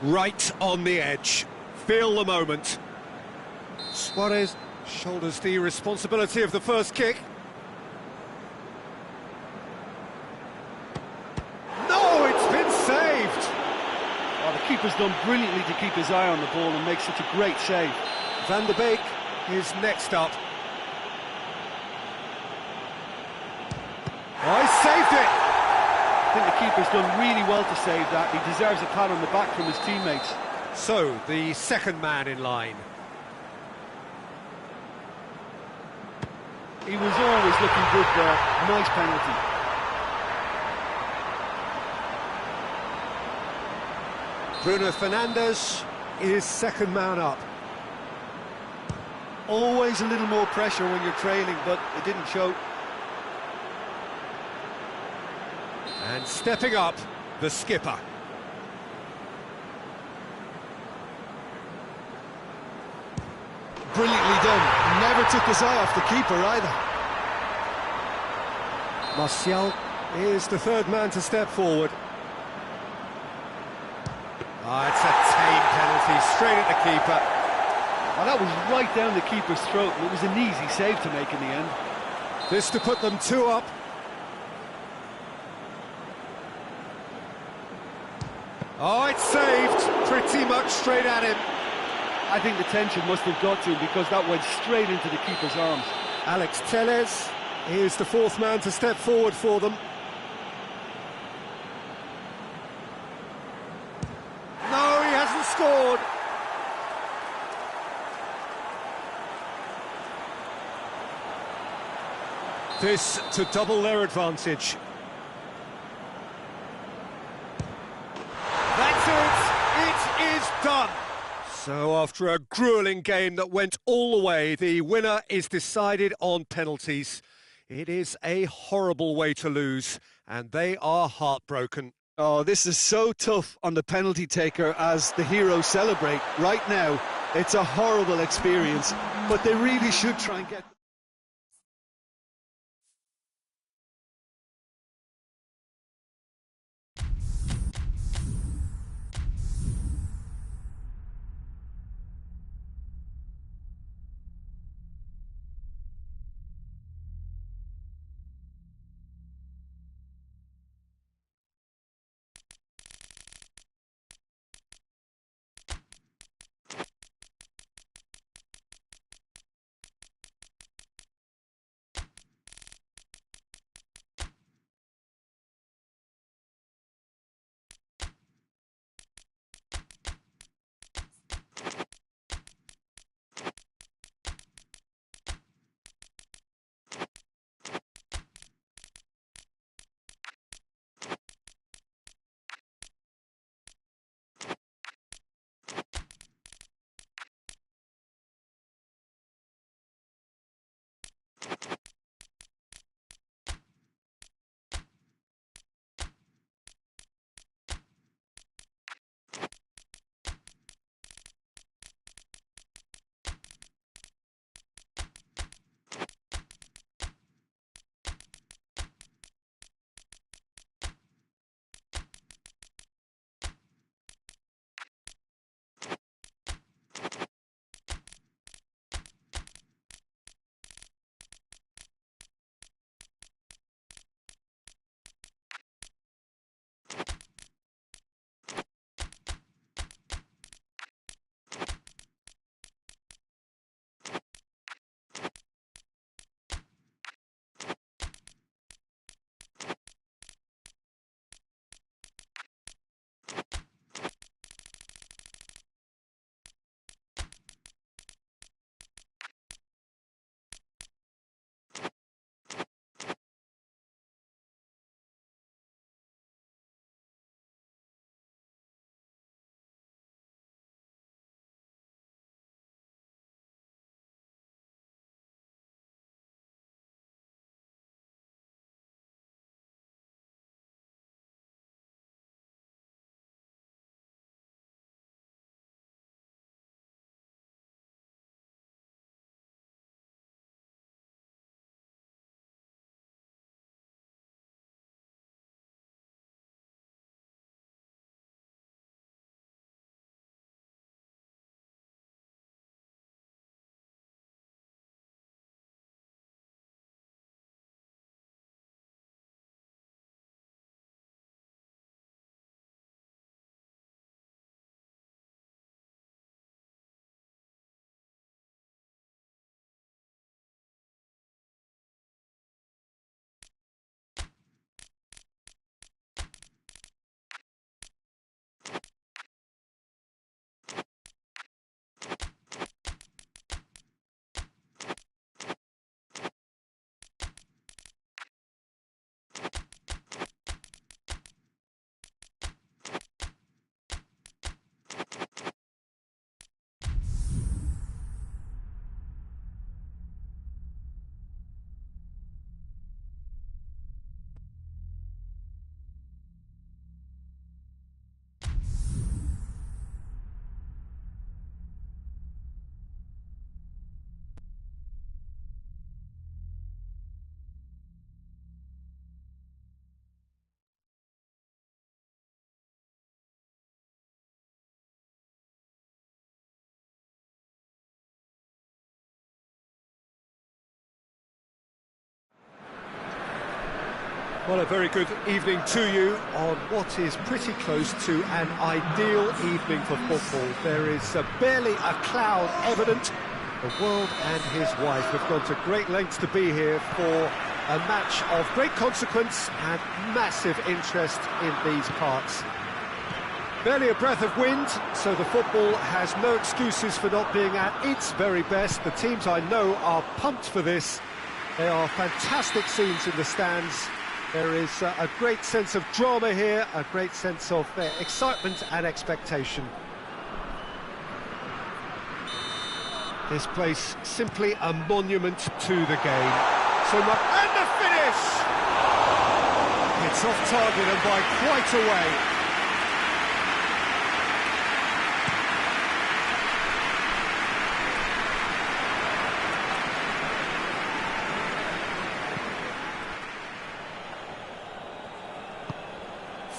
Right on the edge. Feel the moment. Suarez shoulders the responsibility of the first kick. No, it's been saved! Oh, the keeper's done brilliantly to keep his eye on the ball and make such a great save. Van der Beek is next up. Oh, he saved it! I think the keeper's done really well to save that. He deserves a pat on the back from his teammates. So, the second man in line. He was always looking good there. Nice penalty. Bruno Fernandes is second man up. Always a little more pressure when you're trailing, but it didn't show. And stepping up, the skipper. Brilliantly done. Never took his eye off the keeper either. Martial is the third man to step forward. It's a tame penalty, straight at the keeper. Oh, that was right down the keeper's throat, and it was an easy save to make in the end. This to put them 2 up. Oh, it's saved, pretty much straight at him. I think the tension must have got to him because that went straight into the keeper's arms. Alex Telles is the fourth man to step forward for them. No, he hasn't scored. This to double their advantage. That's it! It is done! So after a gruelling game that went all the way, the winner is decided on penalties. It is a horrible way to lose, and they are heartbroken. Oh, this is so tough on the penalty taker as the heroes celebrate. Right now, it's a horrible experience, but they really should try and get... Well, a very good evening to you on what is pretty close to an ideal evening for football. There is barely a cloud evident. The world and his wife have gone to great lengths to be here for a match of great consequence and massive interest in these parts. Barely a breath of wind, so the football has no excuses for not being at its very best. The teams I know are pumped for this. There are fantastic scenes in the stands. There is a great sense of drama here, a great sense of excitement and expectation. This place simply a monument to the game. So much, and the finish! It's off target and by quite a way.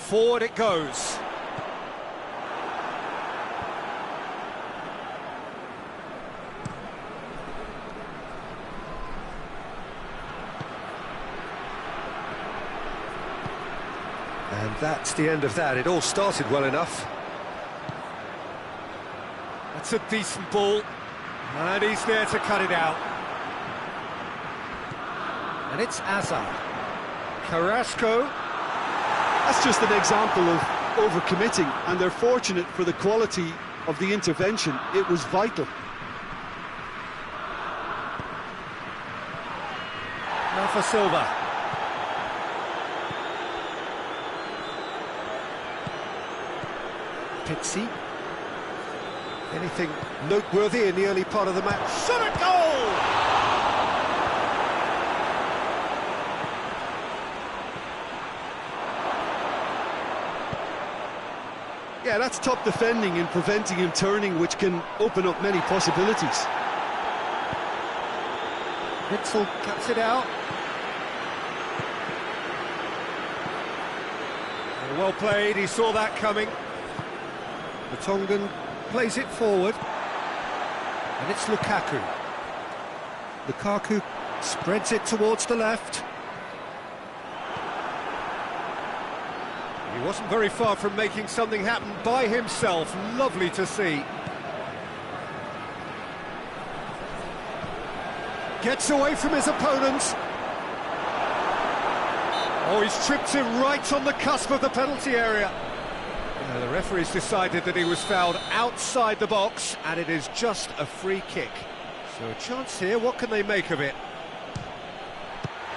Forward it goes. And that's the end of that. It all started well enough. That's a decent ball. And he's there to cut it out. And it's Azar. Carrasco. That's just an example of overcommitting, and they're fortunate for the quality of the intervention. It was vital. Rafa Silva. Pizzi. Anything noteworthy in the early part of the match? Shot a goal! Yeah, that's top defending and preventing him turning, which can open up many possibilities. Witzel cuts it out. Well played, he saw that coming. The Tongan plays it forward. And it's Lukaku. Lukaku spreads it towards the left. He wasn't very far from making something happen by himself. Lovely to see. Gets away from his opponent. Oh, he's tripped him right on the cusp of the penalty area. The referee's decided that he was fouled outside the box, and it is just a free kick. So a chance here, what can they make of it?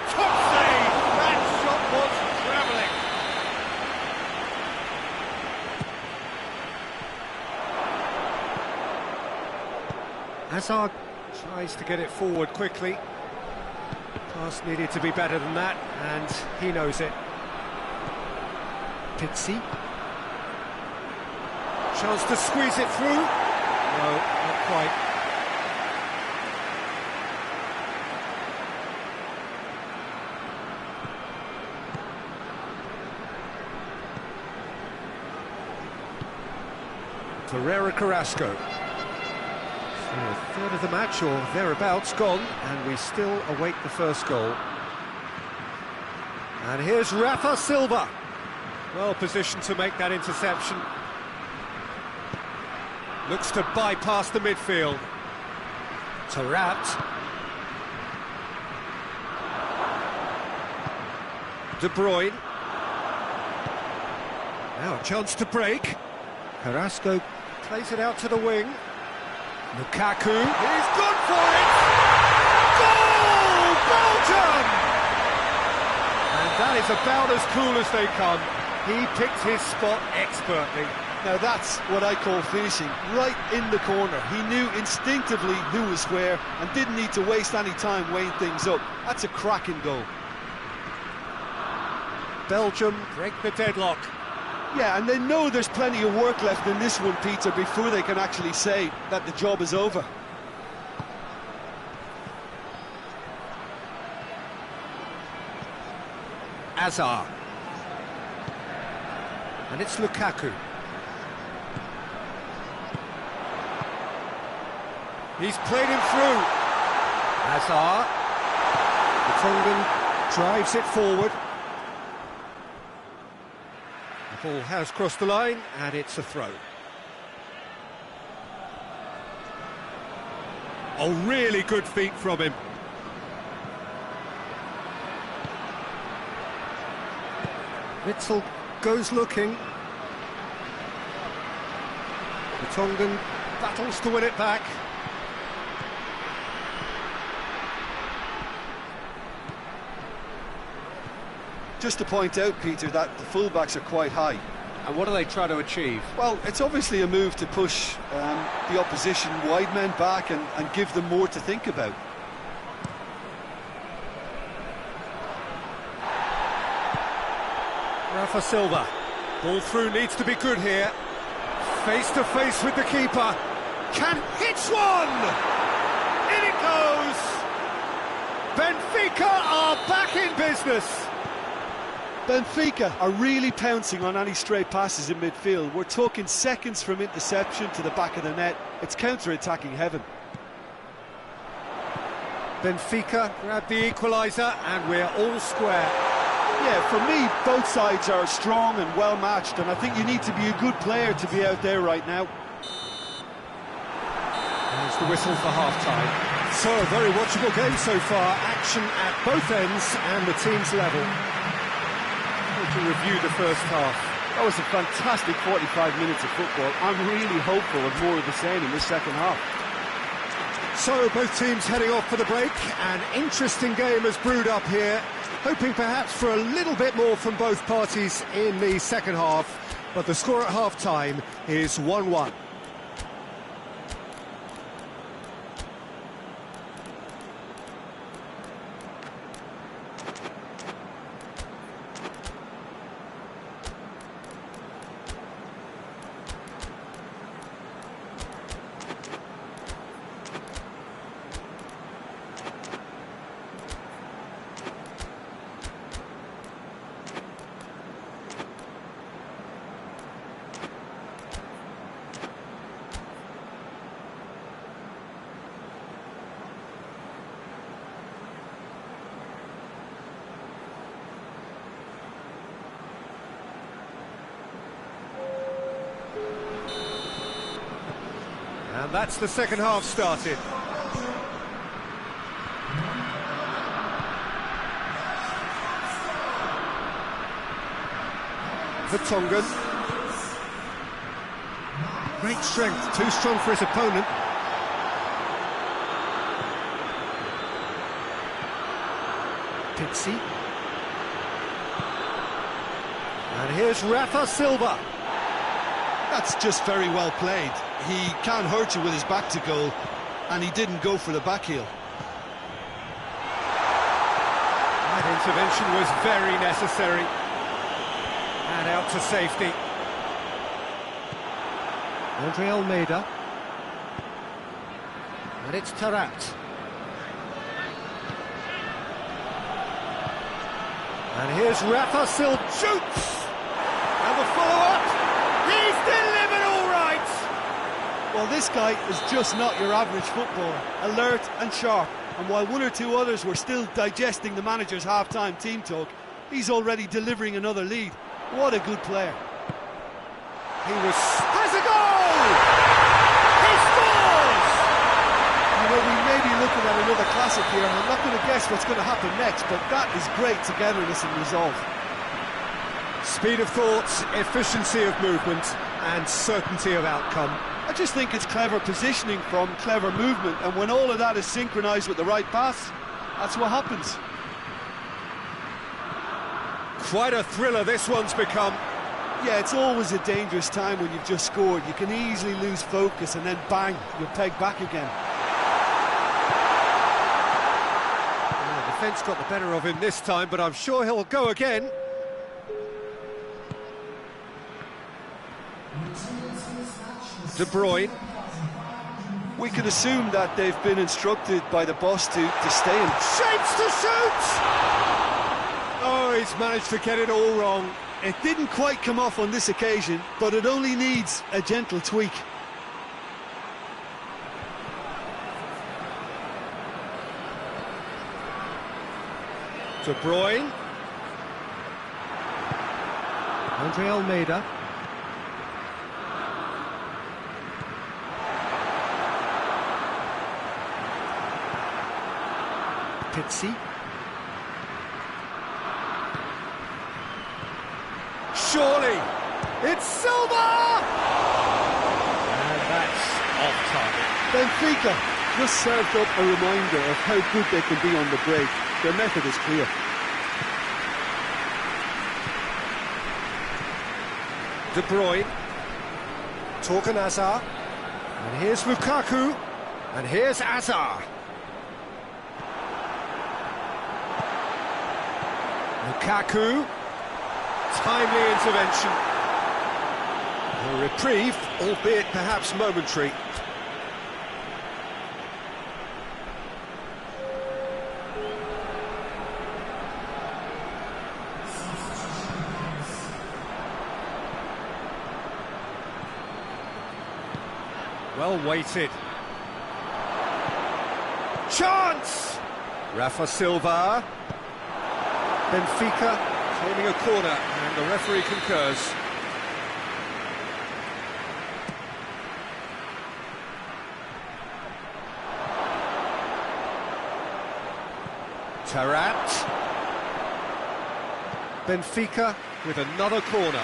Top save! That shot was travelling. Hazard tries to get it forward quickly. Pass needed to be better than that, and he knows it. Pizzi. Chance to squeeze it through. No, not quite. Ferreira Carrasco. So a third of the match, or thereabouts, gone, and we still await the first goal. And here's Rafa Silva. Well positioned to make that interception. Looks to bypass the midfield. Tarat. De Bruyne. Now a chance to break. Carrasco plays it out to the wing. Lukaku, he's gone for it! Goal! Belgium! And that is about as cool as they come. He picked his spot expertly. Now that's what I call finishing, right in the corner. He knew instinctively who was where and didn't need to waste any time weighing things up. That's a cracking goal. Belgium break the deadlock. Yeah, and they know there's plenty of work left in this one, Peter, before they can actually say that the job is over. Azar. And it's Lukaku. He's played him through. Hazard. The Tongan drives it forward. Ball has crossed the line, and it's a throw. Oh, really good feet from him. Witsel goes looking. Vertonghen battles to win it back. Just to point out, Peter, that the fullbacks are quite high. And what do they try to achieve? Well, it's obviously a move to push the opposition wide men back and give them more to think about. Rafa Silva. Ball through needs to be good here. Face to face with the keeper. Can hits one! In it goes! Benfica are back in business. Benfica are really pouncing on any stray passes in midfield. We're talking seconds from interception to the back of the net. It's counter-attacking heaven. Benfica grab the equaliser and we're all square. Yeah, for me, both sides are strong and well matched, and I think you need to be a good player to be out there right now. There's the whistle for half-time. So, a very watchable game so far. Action at both ends and the team's level. To review the first half. That was a fantastic 45 minutes of football. I'm really hopeful of more of the same in this second half. So, both teams heading off for the break. An interesting game has brewed up here. Hoping perhaps for a little bit more from both parties in the second half, but the score at half-time is 1-1. And that's the second half started. Vertonghen. Great strength, too strong for his opponent. Pixie. And here's Rafa Silva. That's just very well played. He can't hurt you with his back to goal, and he didn't go for the back heel. That intervention was very necessary. And out to safety. Andre Almeida. And it's Tarat. And here's Rafa Silva. Shoots! And the follow-up. He's delivered all right! Well, this guy is just not your average footballer. Alert and sharp. And while one or two others were still digesting the manager's half-time team talk, he's already delivering another lead. What a good player. Has a goal! He scores! You know, we may be looking at another classic here, and I'm not going to guess what's going to happen next, but that is great togetherness and resolve. Speed of thought, efficiency of movement, and certainty of outcome. I just think it's clever positioning from clever movement, and when all of that is synchronised with the right pass, that's what happens. Quite a thriller this one's become. Yeah, it's always a dangerous time when you've just scored. You can easily lose focus and then bang, you're pegged back again. The defence got the better of him this time, but I'm sure he'll go again. De Bruyne. We can assume that they've been instructed by the boss to stay in. Shapes to shoot! Oh, he's managed to get it all wrong. It didn't quite come off on this occasion, but it only needs a gentle tweak. De Bruyne. Andre Almeida. Pizzi. Surely, it's Silva! And that's off target. Benfica just served up a reminder of how good they can be on the break. Their method is clear. De Bruyne. Torgan Hazard. And here's Lukaku. And here's Hazard. Lukaku. Timely intervention. A reprieve, albeit perhaps momentary. Well weighted. Chance! Rafa Silva. Benfica claiming a corner, and the referee concurs. Tarat. Benfica with another corner.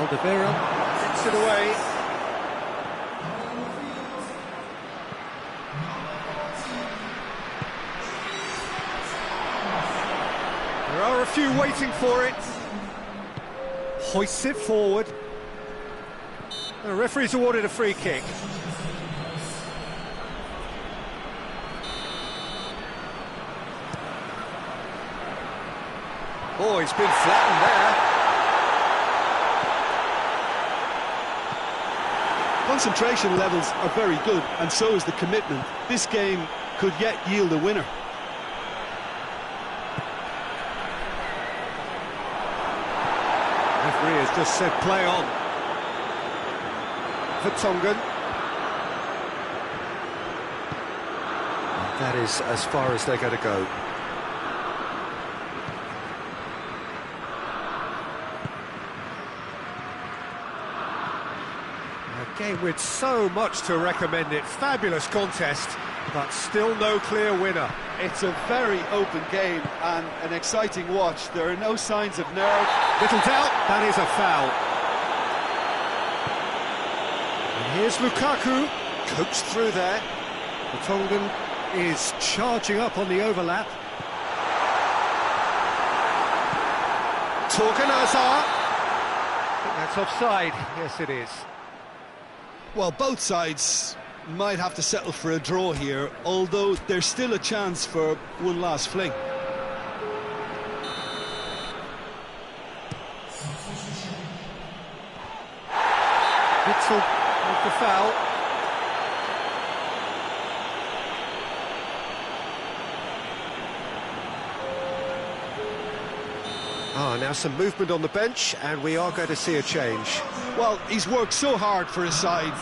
Alderweireld gets it away. There are a few waiting for it. Hoists it forward. The referee's awarded a free kick. Oh, he's been flattened there. Concentration levels are very good, and so is the commitment. This game could yet yield a winner. Referee has just said play on. Vertonghen. That is as far as they're going to go. A game with so much to recommend it. Fabulous contest, but still no clear winner. It's a very open game and an exciting watch. There are no signs of nerve. Little doubt, that is a foul. And here's Lukaku, coached through there. Vertonghen is charging up on the overlap. Torgan Hazard. I think that's offside. Yes, it is. Well, both sides might have to settle for a draw here, although there's still a chance for one last fling. Witzel with the foul. Now some movement on the bench, and we are going to see a change. Well, he's worked so hard for his side,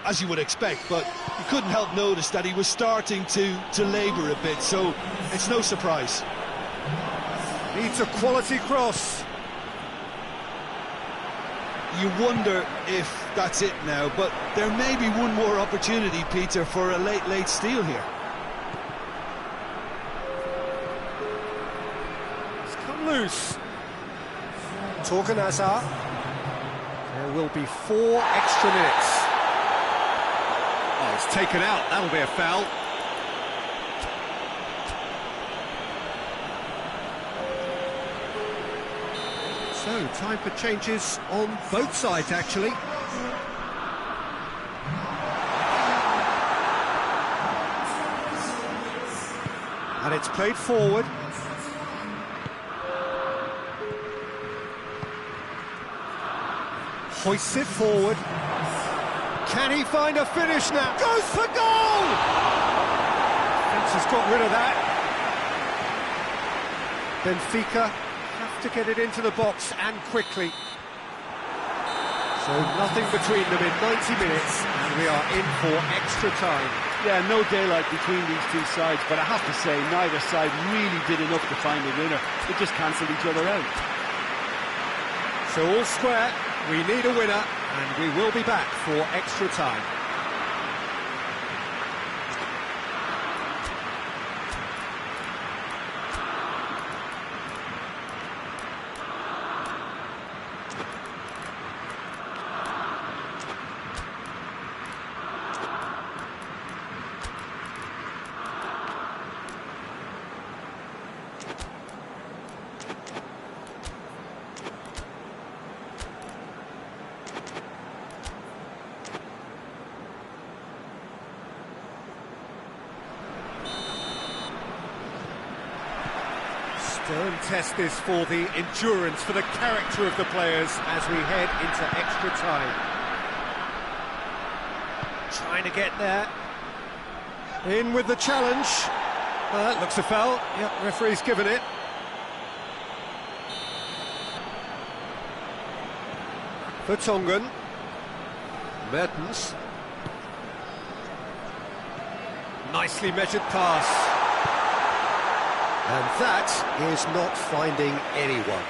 as you would expect, but you couldn't help notice that he was starting to labour a bit, so it's no surprise. Needs a quality cross. You wonder if that's it now, but there may be one more opportunity, Peter, for a late steal here. lose. Torgan. There will be 4 extra minutes. Oh, it's taken out. That'll be a foul. So, time for changes on both sides, actually. And it's played forward. Hoists it forward. Can he find a finish now? Goes for goal! Fence has got rid of that. Benfica have to get it into the box and quickly. So nothing between them in 90 minutes, and we are in for extra time. Yeah, no daylight between these two sides, but I have to say, neither side really did enough to find a winner. They just cancelled each other out. So all square, we need a winner, and we will be back for extra time. Stern test this for the endurance, for the character of the players as we head into extra time. Trying to get there. In with the challenge. That looks a foul. Yep, referee's given it. For Tongan. Mertens. Nicely measured pass. And that is not finding anyone.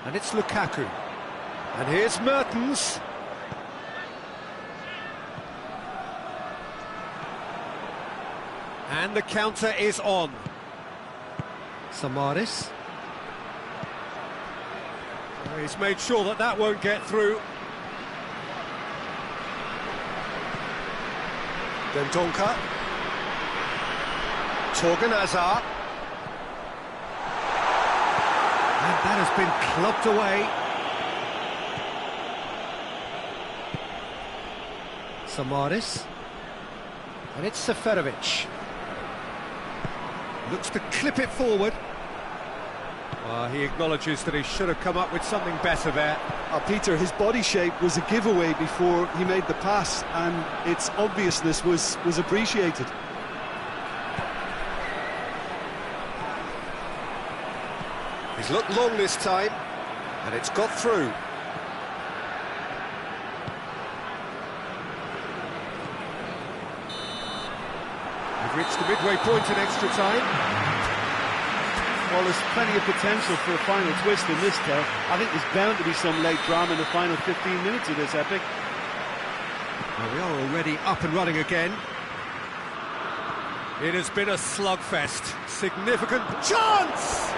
And it's Lukaku. And here's Mertens. And the counter is on. Samaris. He's made sure that that won't get through. Dendonka. Torgan. And that has been clubbed away. Samaris. And it's Seferovic. Looks to clip it forward. He acknowledges that he should have come up with something better there. Peter, his body shape was a giveaway before he made the pass, and its obviousness was appreciated. He's looked long this time, and it's got through. We've reached the midway point in extra time. Well, there's plenty of potential for a final twist in this tale. I think there's bound to be some late drama in the final 15 minutes of this epic. Well, we are already up and running again. It has been a slugfest. Significant chance!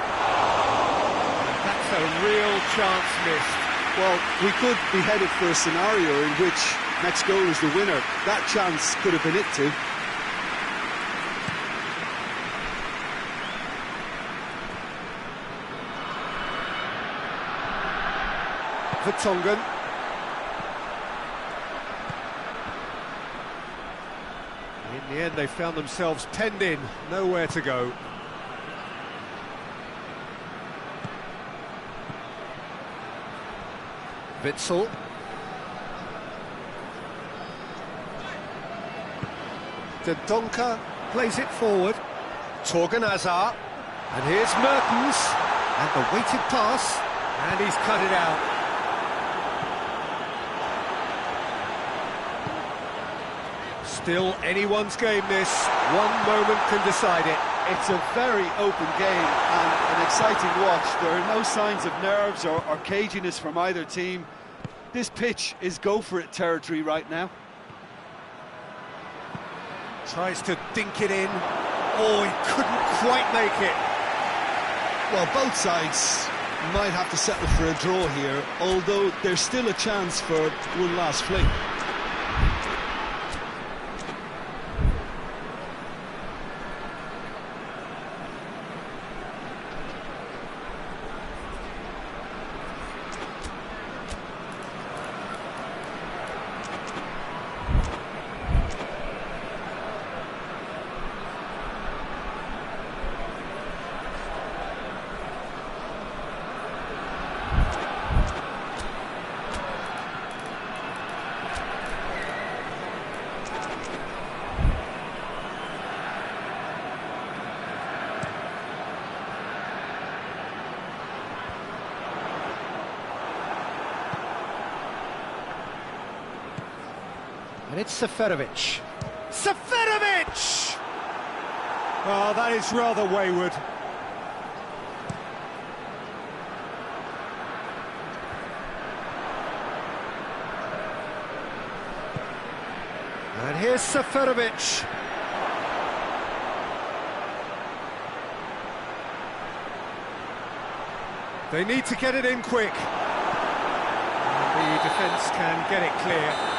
That's a real chance missed. Well, we could be headed for a scenario in which next goal is the winner. That chance could have been it too. For Tongan. In the end, they found themselves penned in, nowhere to go. Witsel. Dendonka plays it forward. Torgan. And here's Mertens. And the weighted pass. And he's cut it out. Still anyone's game this. One moment can decide it. It's a very open game and an exciting watch. There are no signs of nerves or caginess from either team. This pitch is go-for-it territory right now. Tries to dink it in. Oh, he couldn't quite make it. Well, both sides might have to settle for a draw here, although there's still a chance for one last fling. And it's Seferovic. Seferovic! Oh, that is rather wayward. And here's Seferovic. They need to get it in quick. The defence can get it clear.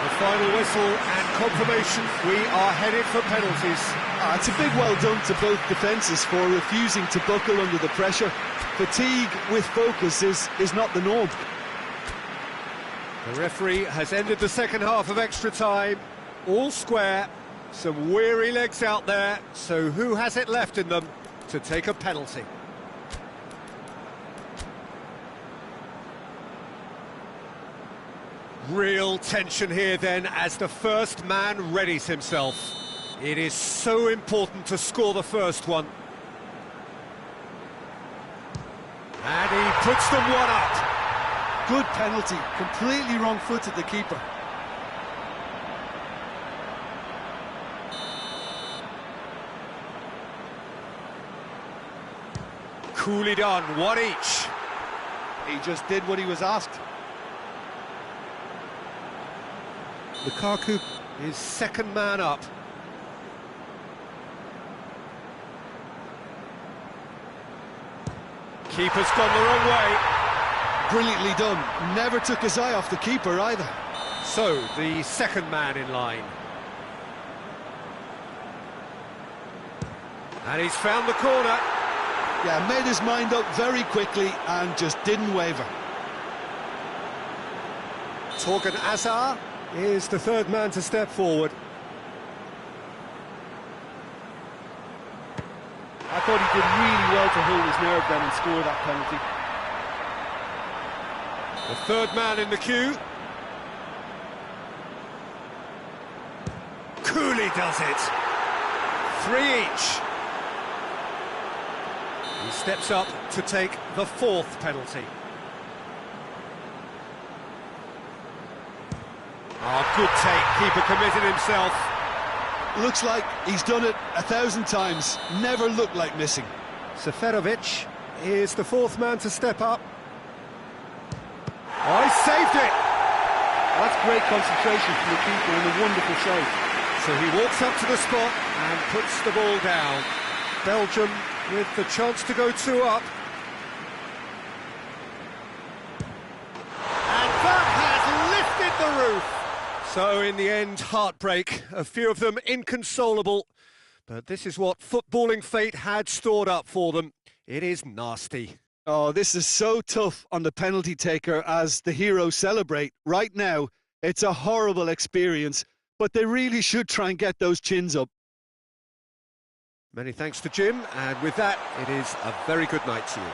The final whistle and confirmation, we are headed for penalties. It's a big well done to both defences for refusing to buckle under the pressure. Fatigue with focus is not the norm. The referee has ended the second half of extra time. All square, some weary legs out there, so who has it left in them to take a penalty? Real tension here then as the first man readies himself. It is so important to score the first one. And he puts them one up. Good penalty, completely wrong-footed the keeper. Coolly done, one each. He just did what he was asked. Lukaku is second man up. Keeper's gone the wrong way. Brilliantly done. Never took his eye off the keeper either. So, the second man in line. And he's found the corner. Yeah, made his mind up very quickly and just didn't waver. Torgan Azar is the third man to step forward. I thought he did really well to hold his nerve then and score that penalty. The third man in the queue. Cooley does it. Three each. He steps up to take the fourth penalty. Oh, good take, keeper committed himself. Looks like he's done it 1,000 times, never looked like missing. Seferovic is the fourth man to step up. Oh, he saved it! That's great concentration from the keeper and a wonderful save. So he walks up to the spot and puts the ball down. Belgium with the chance to go 2 up. And that has lifted the roof! So in the end, heartbreak, a few of them inconsolable. But this is what footballing fate had stored up for them. It is nasty. Oh, this is so tough on the penalty taker as the heroes celebrate. Right now, it's a horrible experience, but they really should try and get those chins up. Many thanks to Jim, and with that, it is a very good night to you.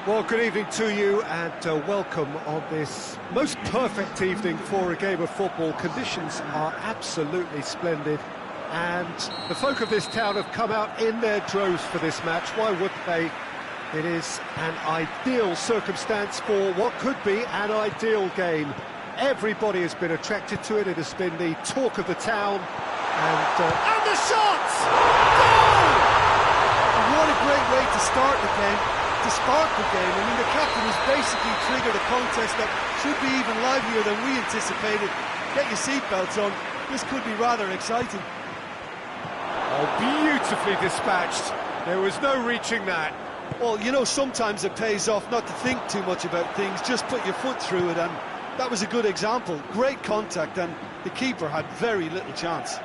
Well, good evening to you and welcome on this most perfect evening for a game of football. Conditions are absolutely splendid and the folk of this town have come out in their droves for this match. Why wouldn't they? It is an ideal circumstance for what could be an ideal game. Everybody has been attracted to it. It has been the talk of the town. And the shots! Goal! What a great way to start the game, to spark the game. I mean, the captain has basically triggered a contest that should be even livelier than we anticipated. Get your seatbelts on. This could be rather exciting. Oh, beautifully dispatched. There was no reaching that. Well, you know, sometimes it pays off not to think too much about things, just put your foot through it, and that was a good example. Great contact, and the keeper had very little chance.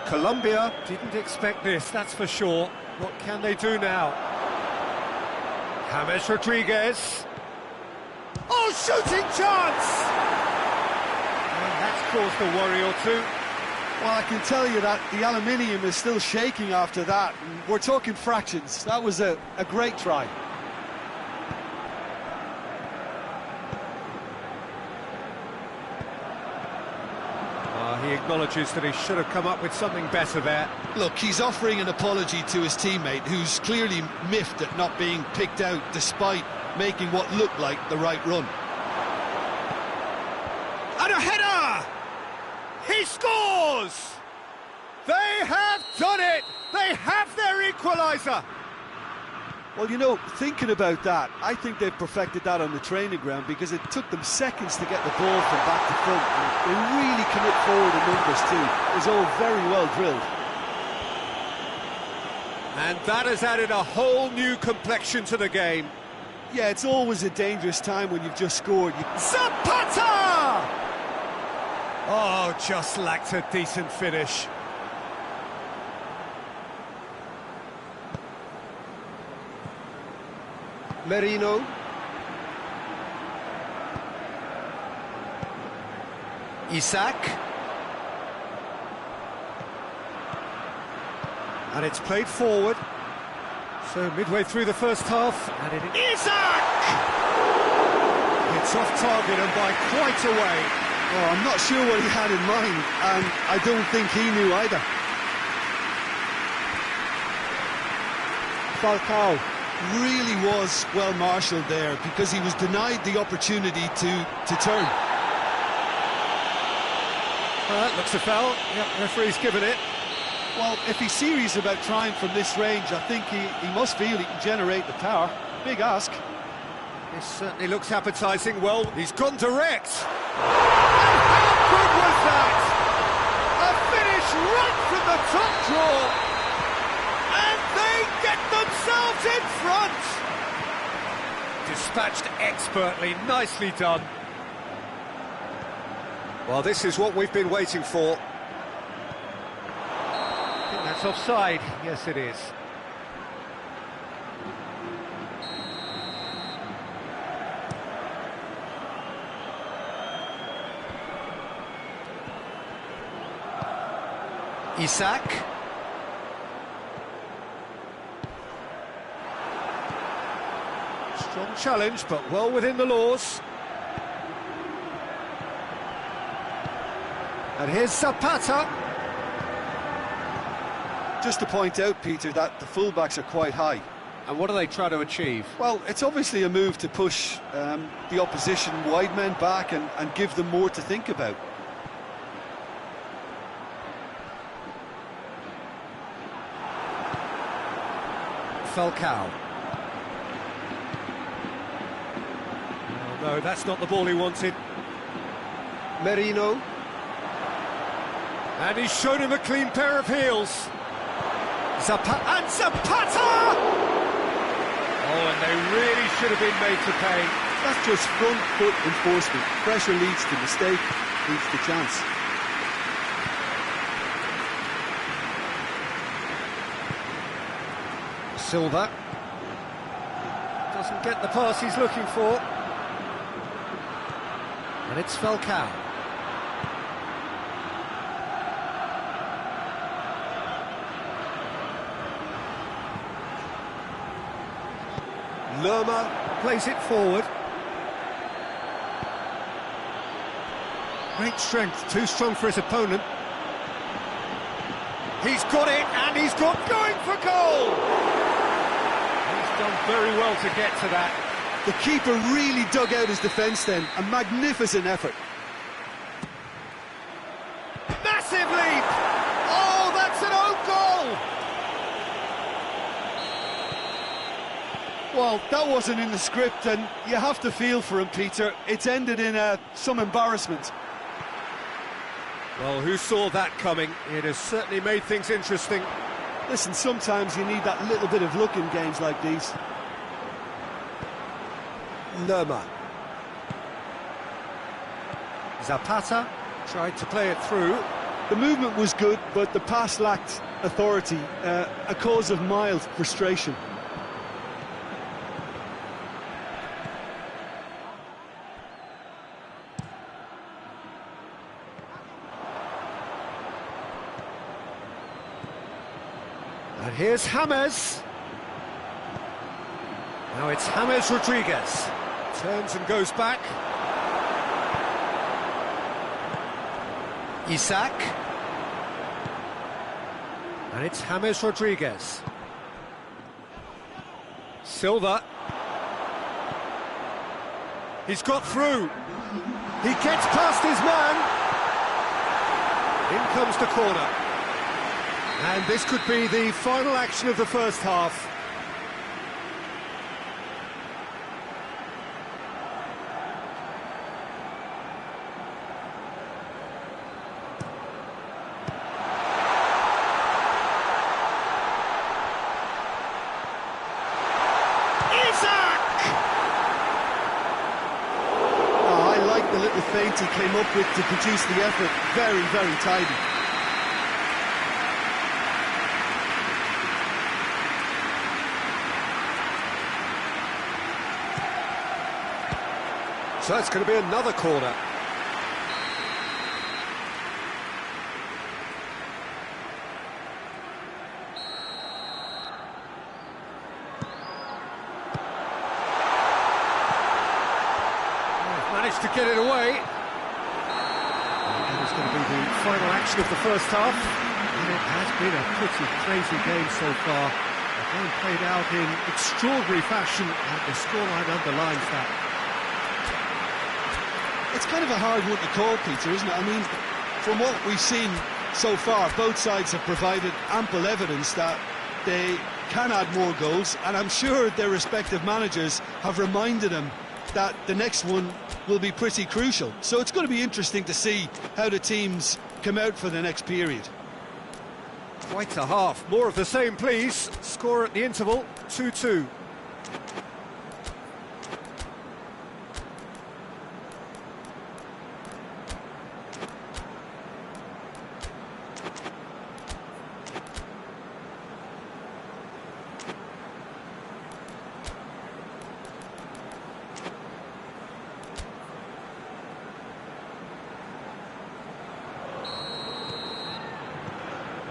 Colombia didn't expect this, that's for sure. What can they do now? James Rodriguez. Oh, shooting chance! And that's caused a worry or two. Well, I can tell you that the aluminium is still shaking after that. We're talking fractions. That was a great try. He acknowledges that he should have come up with something better there. Look, he's offering an apology to his teammate, who's clearly miffed at not being picked out despite making what looked like the right run. And a header! He scores! They have done it! They have their equaliser! Well, you know, thinking about that, I think they've perfected that on the training ground because it took them seconds to get the ball from back to front. And they really commit forward in numbers too. It was all very well drilled. And that has added a whole new complexion to the game. Yeah, it's always a dangerous time when you've just scored. Zapata! Oh, just lacked a decent finish. Merino. Isak. And it's played forward. So midway through the first half, and it is Isak! It's off target and by quite a way. Oh, I'm not sure what he had in mind, and I don't think he knew either. Falcao really was well marshalled there because he was denied the opportunity to turn. That looks a foul. Yep, referee's given it. Well, if he's serious about trying from this range, I think he must feel he can generate the power. Big ask. This certainly looks appetising. Well, he's gone direct. And how good was that? A finish right from the top draw. And they get themselves in front. Dispatched expertly, nicely done. Well, this is what we've been waiting for. I think that's offside. Yes, it is. Isak. Strong challenge, but well within the laws. And here's Zapata. Just to point out, Peter, that the fullbacks are quite high. And what do they try to achieve? Well, it's obviously a move to push the opposition wide men back and give them more to think about. Falcao. Oh, no, that's not the ball he wanted. Merino. And he's shown him a clean pair of heels. And Zapata! Oh, and they really should have been made to pay. That's just front foot enforcement. Pressure leads to mistake, leads to chance. Silva doesn't get the pass he's looking for. And it's Falcao. Lerma plays it forward. Great strength, too strong for his opponent. He's got it, and he's got going for goal! He's done very well to get to that. The keeper really dug out his defence then. A magnificent effort. Massive leap! Oh, that's an own goal! Well, that wasn't in the script, and you have to feel for him, Peter. It's ended in some embarrassment. Well, who saw that coming? It has certainly made things interesting. Listen, sometimes you need that little bit of luck in games like these. Lerma. Zapata tried to play it through. The movement was good, but the pass lacked authority, a cause of mild frustration. And here's James. Now it's James Rodriguez. Turns and goes back. Isak. And it's James Rodriguez. Silva. He's got through. He gets past his man. In comes the corner. And this could be the final action of the first half. The little feint he came up with to produce the effort. Very, very tidy. So it's going to be another corner. Managed to get it away. And it's going to be the final action of the first half. And it has been a pretty crazy game so far. The game played out in extraordinary fashion, and the scoreline underlines that. It's kind of a hard one to call, Peter, isn't it? I mean, from what we've seen so far, both sides have provided ample evidence that they can add more goals, and I'm sure their respective managers have reminded them that the next one will be pretty crucial. So it's going to be interesting to see how the teams come out for the next period. Quite a half. More of the same, please. Score at the interval, 2-2.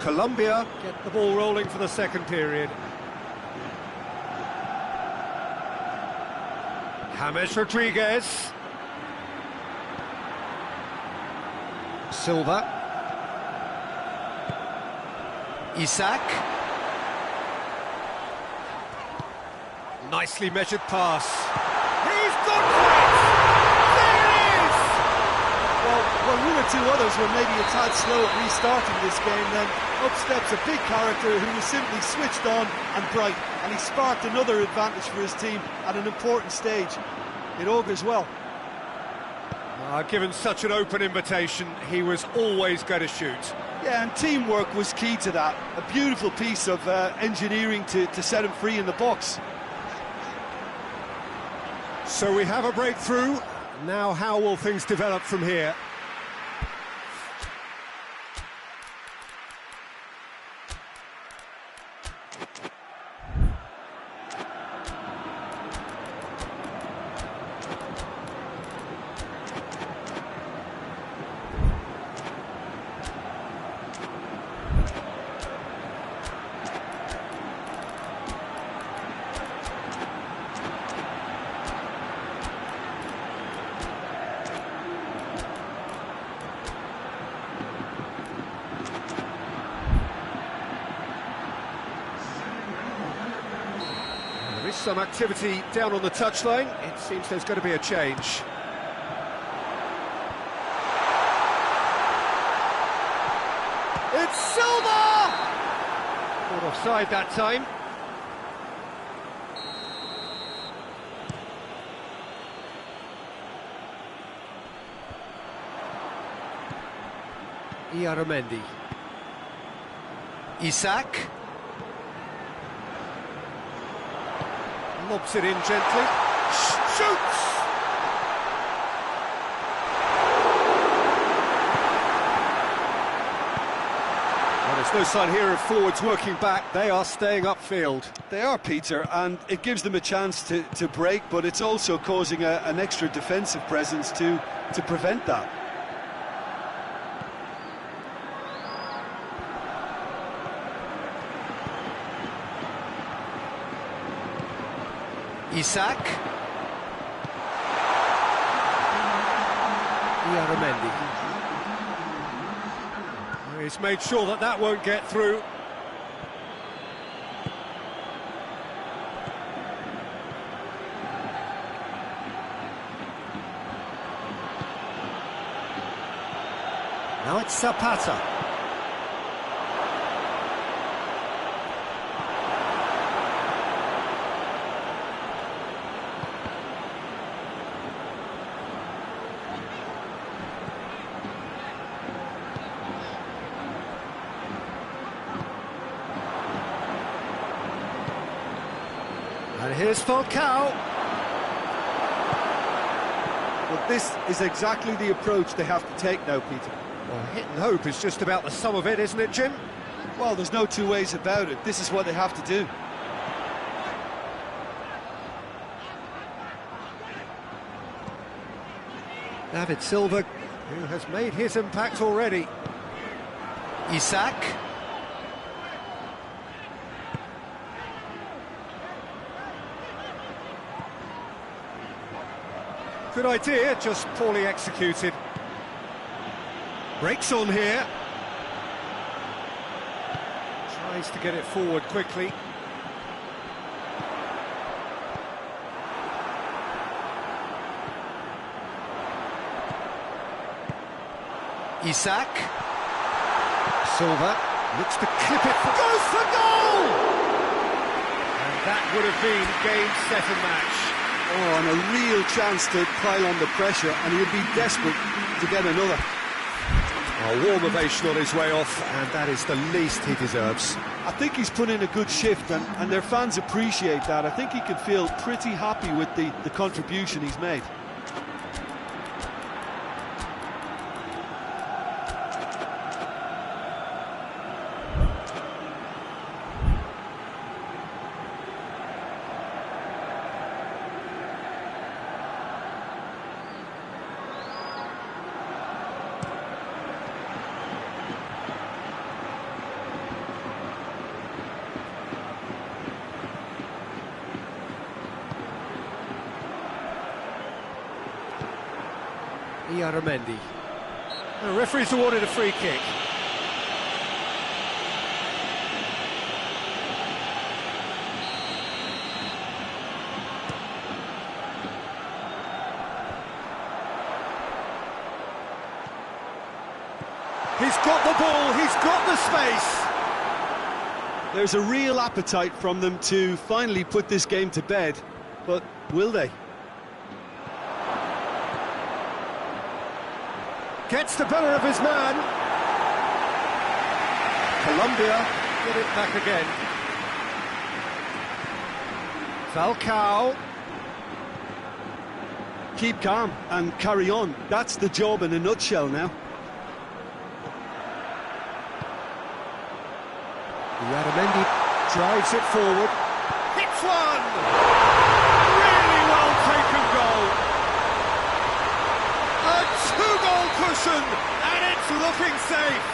Colombia get the ball rolling for the second period. James Rodriguez. Silva. Isak. Nicely measured pass. He's gone for it! There it is! Well, one or two others were maybe a tad slow at restarting this game, then up steps a big character who was simply switched on and bright, and he sparked another advantage for his team at an important stage. It augurs well. Given such an open invitation, he was always going to shoot. Yeah, and teamwork was key to that. A beautiful piece of engineering to set him free in the box. So we have a breakthrough. Now how will things develop from here? some activity down on the touchline. It seems there's going to be a change. It's Silva! Caught offside that time. Iaramendi. Isak. Lobs it in gently. Shoots! Well, there's no sign here of forwards working back. They are staying upfield. They are, Peter, and it gives them a chance to break, but it's also causing an extra defensive presence to prevent that. Isak. Iaramendi. He's made sure that that won't get through. Now it's Zapata. And here's Falcao. But this is exactly the approach they have to take now, Peter. Well, hit and hope is just about the sum of it, isn't it, Jim? Well, there's no two ways about it. This is what they have to do. David Silva, who has made his impact already. Isak. Good idea, just poorly executed. Breaks on here. Tries to get it forward quickly. Isak. Silva looks to clip it. Goes for goal! And that would have been game, set and match. Oh, and a real chance to pile on the pressure, and he'd be desperate to get another. A warm ovation on his way off, and that is the least he deserves. I think he's put in a good shift, and their fans appreciate that. I think he can feel pretty happy with the contribution he's made. Iaramendi. The referee's awarded a free kick. He's got the ball, he's got the space. There's a real appetite from them to finally put this game to bed, but will they? Gets the better of his man. Colombia get it back again. Falcao. Keep calm and carry on. That's the job in a nutshell now. Iaramendi drives it forward. Hits one! Really well taken goal. A two-goal cushion, and it's looking safe.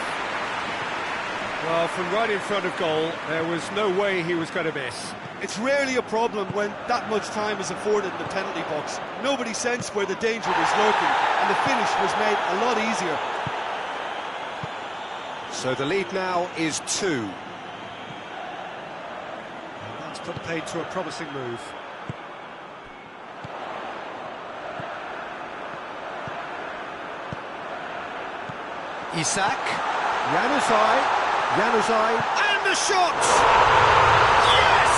Well, from right in front of goal, there was no way he was going to miss. It's rarely a problem when that much time is afforded in the penalty box. Nobody sensed where the danger was lurking, and the finish was made a lot easier. So the lead now is 2. And that's put paid to a promising move. Isak, Januzaj, and the shot! Yes!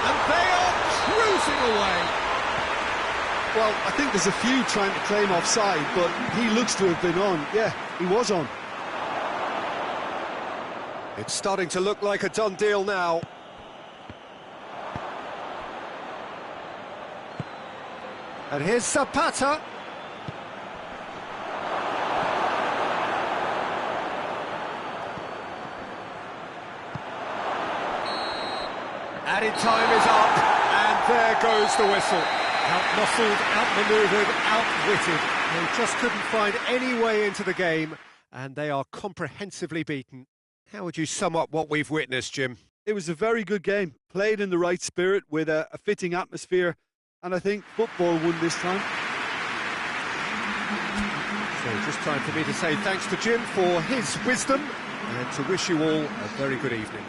And they are cruising away. Well, I think there's a few trying to claim offside, but he looks to have been on. Yeah, he was on. It's starting to look like a done deal now. And here's Zapata. Added time is up, and there goes the whistle. Out-muscled, out-manoeuvred, outwitted. They just couldn't find any way into the game, and they are comprehensively beaten. How would you sum up what we've witnessed, Jim? It was a very good game, played in the right spirit with a fitting atmosphere, and I think football won this time. So just time for me to say thanks to Jim for his wisdom, and to wish you all a very good evening.